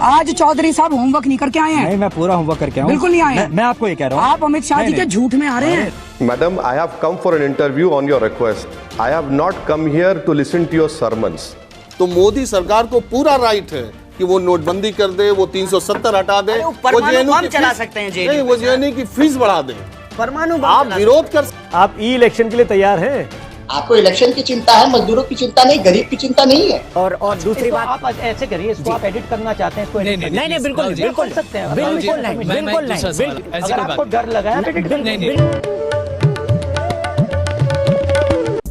आज चौधरी साहब होमवर्क नहीं करके आए हैं। नहीं, मैं पूरा होमवर्क करके आया हूं। बिल्कुल नहीं आए हैं। मैं आपको ये कह रहा हूँ, आप अमित शाह जी के झूठ में आ रहे हैं। Madam, I have come for an interview on your request. I have not come here to listen to your sermons. तो मोदी सरकार को पूरा राइट है कि वो नोटबंदी कर दे, वो 370 हटा दे, वो जेएनयू चला सकते हैं नहीं, वो जेएनयू की फीस बढ़ा दे। परमाणु आप विरोध कर आप ई इलेक्शन के लिए तैयार हैं? आपको इलेक्शन की चिंता है, मजदूरों की चिंता नहीं, गरीब की चिंता नहीं है। और दूसरी बात, आप ऐसे करिए, इसको आप एडिट करना चाहते हैं, इसको नहीं बिल्कुल बिल्कुल सकते हैं, बिल्कुल नहीं। अगर आपको डर लगा है एडिट कर।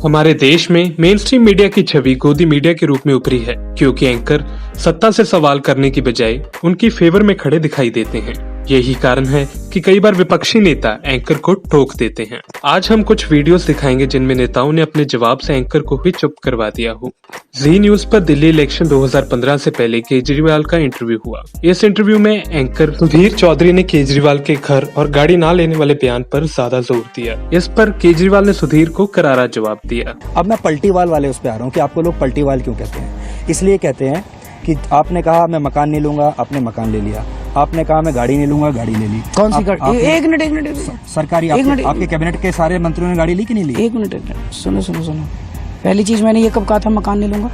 हमारे देश में मेन स्ट्रीम मीडिया की छवि गोदी मीडिया के रूप में उभरी है, क्योंकि एंकर सत्ता से सवाल करने की बजाय उनकी फेवर में खड़े दिखाई देते हैं। यही कारण है कि कई बार विपक्षी नेता एंकर को टोक देते हैं। आज हम कुछ वीडियोस दिखाएंगे जिनमें नेताओं ने अपने जवाब से एंकर को भी चुप करवा दिया हो। जी न्यूज पर दिल्ली इलेक्शन 2015 से पहले केजरीवाल का इंटरव्यू हुआ। इस इंटरव्यू में एंकर सुधीर चौधरी ने केजरीवाल के घर और गाड़ी ना लेने वाले बयान पर ज्यादा जोर दिया। इस पर केजरीवाल ने सुधीर को करारा जवाब दिया। अब मैं पलटीवाल वाले उस पे आ रहा हूँ कि आपको लोग पलटीवाल क्यों कहते हैं। इसलिए कहते हैं कि आपने कहा मैं मकान नहीं लूंगा, आपने मकान ले लिया। आपने कहा मैं गाड़ी नहीं लूंगा, गाड़ी ले ली। कौन सी गाड़ी? एक मिनट सरकारी आपके कैबिनेट के सारे मंत्रियों ने गाड़ी ली कि नहीं ली? एक मिनट सुनो। पहली चीज मैंने ये कब कहा था मकान नहीं लूंगा?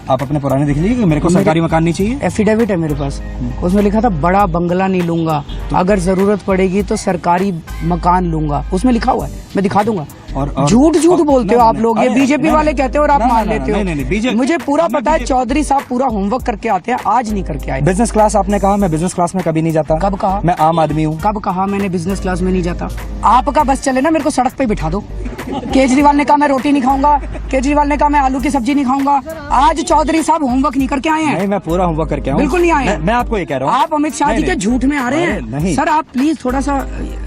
आप अपने पुराने देख लीजिए, मेरे को सरकारी मकान नहीं चाहिए। एफिडेविट है मेरे पास, उसमें लिखा था बड़ा बंगला नहीं लूंगा, अगर जरूरत पड़ेगी तो सरकारी मकान लूंगा, उसमें लिखा हुआ है, मैं दिखा दूंगा। और झूठ बोलते हो आप लोग, ये बीजेपी वाले कहते हो और आप मान लेते हो। मुझे पूरा पता है चौधरी साहब पूरा होमवर्क करके आते हैं, आज नहीं करके आए। बिजनेस क्लास आपने कहा, मैं बिजनेस क्लास में कभी नहीं जाता। कब कहा? मैं आम आदमी हूँ। कब कहा मैंने बिजनेस क्लास में नहीं जाता? आपका बस चले ना, मेरे को सड़क पे बिठा दो। केजरीवाल ने कहा मैं रोटी नहीं खाऊंगा, केजरीवाल ने कहा मैं आलू की सब्जी नहीं खाऊंगा। आज चौधरी साहब होमवर्क नहीं करके आए हैं। नहीं, मैं पूरा होमवर्क करके आया हूं। बिल्कुल नहीं आए हैं। मैं आपको ये कह रहा हूँ, आप अमित शाह जी के झूठ में आ रहे हैं। नहीं सर, आप प्लीज थोड़ा सा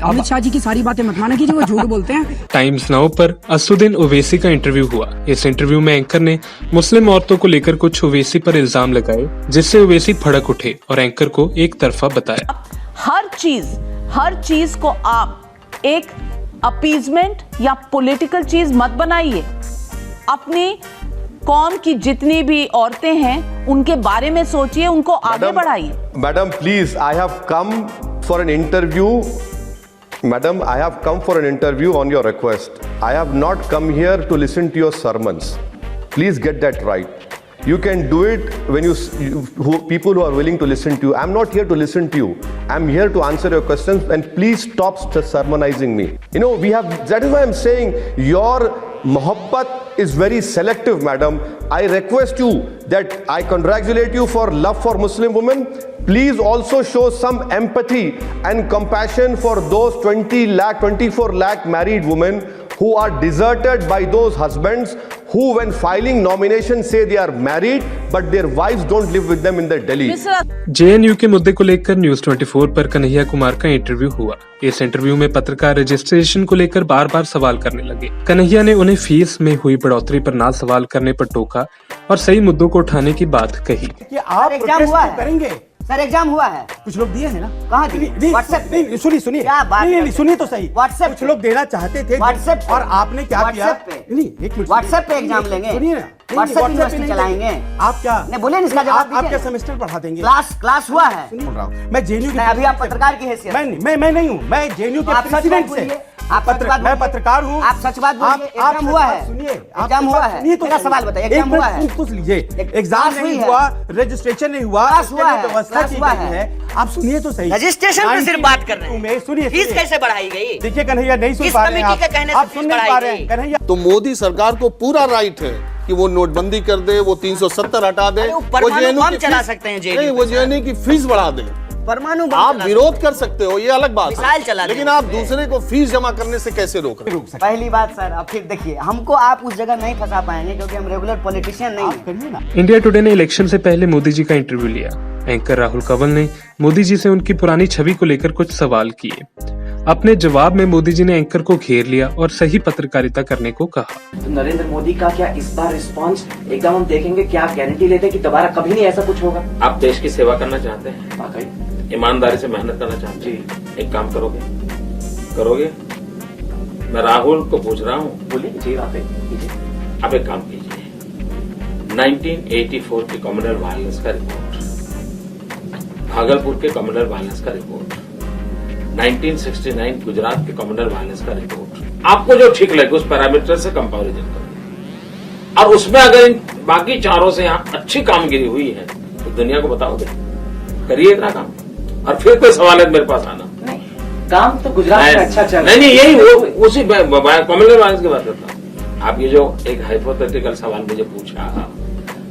अमित शाह जी की सारी बातें मत माना कीजिए, वो झूठ बोलते हैं। टाइम्स नाउ पर असुद्दीन ओवैसी का इंटरव्यू हुआ। इस इंटरव्यू में एंकर ने मुस्लिम औरतों को लेकर कुछ ओवैसी पर इल्जाम लगाए, जिससे ओवैसी भड़क उठे और एंकर को एक तरफा बताया। हर चीज को आप एक अपीजमेंट या पॉलिटिकल चीज मत बनाइए। अपनी कौम की जितनी भी औरतें हैं उनके बारे में सोचिए, उनको आगे बढ़ाइए। Madam please, I have come for an interview. Madam, I have come for an interview on your request. I have not come here to listen to your sermons. Please get that right. You can do it when people who are willing to listen to you. I'm not here to listen to you. I'm here to answer your questions, and please stop sermonizing me. You know, that is why I'm saying your mohabbat is very selective, madam. I request you that I congratulate you for love for Muslim women. Please also show some empathy and compassion for those 24 lakh married women who are deserted by those husbands who, when filing nomination, say they are married but their wives don't live with them in the Delhi. JNU के मुद्दे को लेकर news 24 पर कन्हैया कुमार का interview हुआ। इस interview में पत्रकार रजिस्ट्रेशन को लेकर बार बार सवाल करने लगे। कन्हैया ने उन्हें फीस में हुई बढ़ोतरी पर ना सवाल करने पर टोका और सही मुद्दों को उठाने की बात कही। कि आप एग्जाम हुआ करेंगे सर, एग्जाम हुआ है, कुछ लोग दिए हैं ना? कहाँ दिए? व्हाट्सएप पे। सुनिए क्या बात? नहीं, सुनिए तो सही। व्हाट्सएप कुछ लोग देना चाहते थे व्हाट्सएप और आपने क्या किया? नहीं, एक मिनट, व्हाट्सएप पे एग्जाम लेंगे, सुनिए ना, व्हाट्सएप यूनिवर्सिटी चलाएंगे। आप क्या नहीं बोले, इसका जवाब दीजिए। आप क्या सेमेस्टर बढ़ा देंगे? क्लास हुआ है। मैं जेएनयू के, अभी आप पत्रकार की हैसियत। मैं नहीं हूँ, मैं जेएनयू के प्रेसिडेंट से। मैं पत्रकार हूँ। आप सच बात बोलिए। एग्जाम हुआ है, सुनिए, एग्जाम हुआ है। मेरा सवाल बताइए, एग्जाम हुआ है? पूछ लीजिए। एग्जाम नहीं हुआ, रजिस्ट्रेशन नहीं हुआ, व्यवस्था की गई है। आप सुनिए तो सही। रजिस्ट्रेशन पे सिर्फ बात कर रहे हैं। सुनिए, फीस कैसे बढ़ाई गई? देखिए कन्हैया, नहीं सुन पा रहे हैं आप सुन नहीं पा रहे हैं कन्हैया। तो मोदी सरकार को पूरा राइट है कि वो नोटबंदी कर दे, वो 370 हटा दे, वो जेएनयू चला सकते हैं, नहीं, वो जेएनयू की फीस बढ़ा दे। परमाणु आप विरोध कर सकते हो, ये अलग बात है, लेकिन आप दूसरे को फीस जमा करने से कैसे रोक सकते? पहली बात सर, अब फिर देखिए, हमको आप उस जगह नहीं फंसा पाएंगे क्योंकि हम रेगुलर पॉलिटिशियन नहीं हैं। इंडिया टुडे ने इलेक्शन से पहले मोदी जी का इंटरव्यू लिया। एंकर राहुल कंवल ने मोदी जी से उनकी पुरानी छवि को लेकर कुछ सवाल किए। अपने जवाब में मोदी जी ने एंकर को घेर लिया और सही पत्रकारिता करने को कहा। तो नरेंद्र मोदी का क्या इस बार रिस्पांस एकदम हम देखेंगे? क्या आप गारंटी लेते हैं कि दोबारा कभी नहीं ऐसा कुछ होगा? आप देश की सेवा करना चाहते हैं, वाकई ईमानदारी से मेहनत करना चाहते हैं, एक काम करोगे? मैं राहुल को पूछ रहा हूँ, बोलिए जी, आप एक काम कीजिए। 1984 के कम्युनल वायलेंस का रिपोर्ट भागलपुर के कम्युनल वायलेंस का रिपोर्ट, 1969 गुजरात के कम्युनल वायलेंस का रिपोर्ट, आपको जो ठीक लगे उस पैरामीटर से कंपैरिजन करिए, और उसमें अगर इन बाकी चारों से यहाँ अच्छी कामगिरी हुई है तो दुनिया को बताओगे, करिए इतना काम, और फिर कोई सवाल है मेरे पास आना। काम तो गुजरात में अच्छा चल रहा है। नहीं, यही वो उसी कम्युनल वायलेंस की बात करता हूँ। आप ये जो एक हाइपोथेटिकल सवाल मुझे पूछा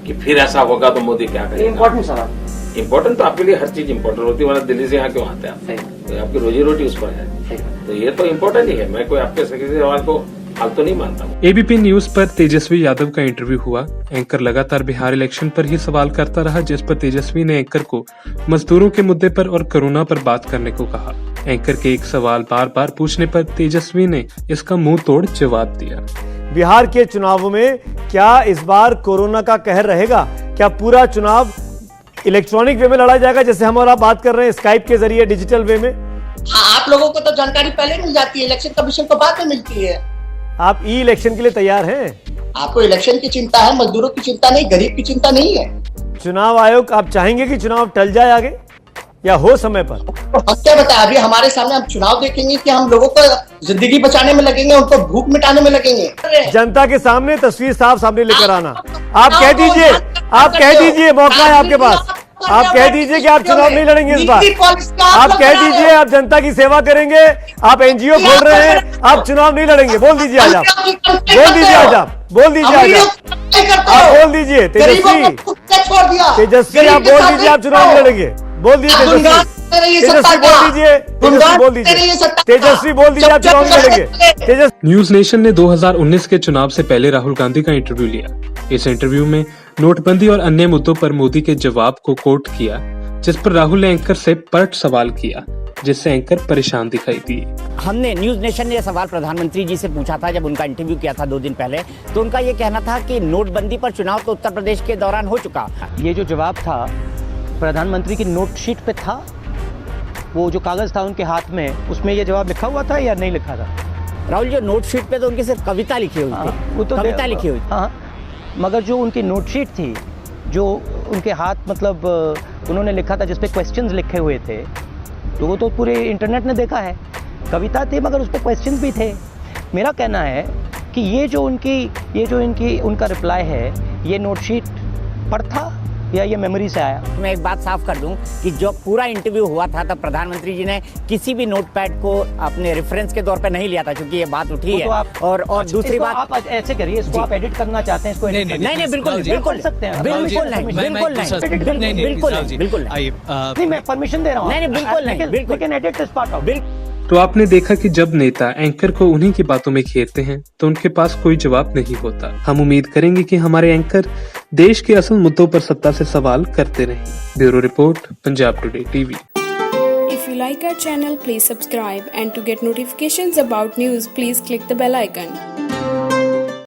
कि फिर ऐसा होगा तो मोदी क्या करेगा, इम्पोर्टेंट सवाल। इम्पोर्टेंट तो आपके लिए हर चीज इम्पोर्टेंट होती है, वरना दिल्ली से यहाँ क्यों आते हैं आप? तो आपकी रोजी रोटी उस पर है, तो ये तो इम्पोर्टेंट ही है। मैं कोई आपके किसी सवाल को फालतू नहीं मानता हूँ। एबीपी न्यूज पर तेजस्वी यादव का इंटरव्यू हुआ। एंकर लगातार बिहार इलेक्शन पर ही सवाल करता रहा, जिस पर तेजस्वी ने एंकर को मजदूरों के मुद्दे पर और कोरोना पर बात करने को कहा। एंकर के एक सवाल बार बार पूछने पर तेजस्वी ने इसका मुंह तोड़ जवाब दिया। बिहार के चुनावों में क्या इस बार कोरोना का कहर रहेगा? क्या पूरा चुनाव इलेक्ट्रॉनिक वे में लड़ा जाएगा, जैसे हम और आप बात कर रहे हैं स्काइप के जरिए, डिजिटल वे में? हाँ, आप लोगों को तो जानकारी पहले मिल जाती है, इलेक्शन कमीशन को बाद में मिलती है। आप ई इलेक्शन के लिए तैयार हैं? आपको इलेक्शन की चिंता है, मजदूरों की चिंता नहीं, गरीब की चिंता नहीं है। चुनाव आयोग, आप चाहेंगे कि चुनाव टल जाए आगे या हो समय पर? हम क्या बताएं, अभी हमारे सामने हम चुनाव देखेंगे कि हम लोगों को जिंदगी बचाने में लगेंगे, उनको भूख मिटाने में लगेंगे। जनता के सामने तस्वीर साफ सामने लेकर आना। आप कह दीजिए, मौका है आपके पास, आप कह दीजिए कि आप चुनाव नहीं लड़ेंगे इस बार। आप कह दीजिए आप जनता की सेवा करेंगे, आप एनजीओ खोल रहे हैं, आप चुनाव नहीं लड़ेंगे। बोल दीजिए आज आप, बोल दीजिए आज आप, बोल दीजिए आज आप, बोल दीजिए तेजस्वी, आप बोल दीजिए आप चुनाव नहीं लड़ेंगे। बोल दीजिए तेजस्वी, बोल दीजिए आप चुनाव नहीं लड़ेंगे। न्यूज नेशन ने 2019 के चुनाव से पहले राहुल गांधी का इंटरव्यू लिया। इस इंटरव्यू में नोटबंदी और अन्य मुद्दों पर मोदी के जवाब को कोट किया, जिस पर राहुल ने एंकर से पलट सवाल किया, जिससे एंकर परेशान दिखाई दिए। हमने न्यूज नेशन ने यह सवाल प्रधानमंत्री जी से पूछा था जब उनका इंटरव्यू किया था 2 दिन पहले, तो उनका ये कहना था कि नोटबंदी पर चुनाव तो उत्तर प्रदेश के दौरान हो चुका। ये जो जवाब था प्रधानमंत्री की नोट शीट पे था, वो जो कागज था उनके हाथ में, उसमें ये जवाब लिखा हुआ था या नहीं लिखा था? राहुल, जो नोट शीट पे तो उनकी सिर्फ कविता लिखी हुई थी, वो तो कविता लिखी हुई। हाँ, मगर जो उनकी नोट शीट थी, जो उनके हाथ मतलब उन्होंने लिखा था, जिसपे क्वेश्चंस लिखे हुए थे, तो वो तो पूरे इंटरनेट ने देखा है। कविता थी मगर उस पर क्वेश्चंस भी थे। मेरा कहना है कि ये जो उनका रिप्लाई है, ये नोट शीट पर था या ये मेमोरी से आया? मैं एक बात साफ कर दूं कि जो पूरा इंटरव्यू हुआ था तब प्रधानमंत्री जी ने किसी भी नोटपैड को अपने रेफरेंस के तौर पे नहीं लिया था, क्योंकि ये बात उठी है। और दूसरी बात, आप ऐसे करिए, इसको आप एडिट करना चाहते हैं, इसको नहीं, बिल्कुल सकते हैं, बिल्कुल नहीं, मैं परमिशन दे रहा हूँ। नहीं, बिल्कुल। तो आपने देखा कि जब नेता एंकर को उन्हीं की बातों में घेरते हैं तो उनके पास कोई जवाब नहीं होता। हम उम्मीद करेंगे कि हमारे एंकर देश के असल मुद्दों पर सत्ता से सवाल करते रहें। Bureau report, Punjab today TV. If you like our channel, please subscribe, and to get notifications about news, please click the bell icon.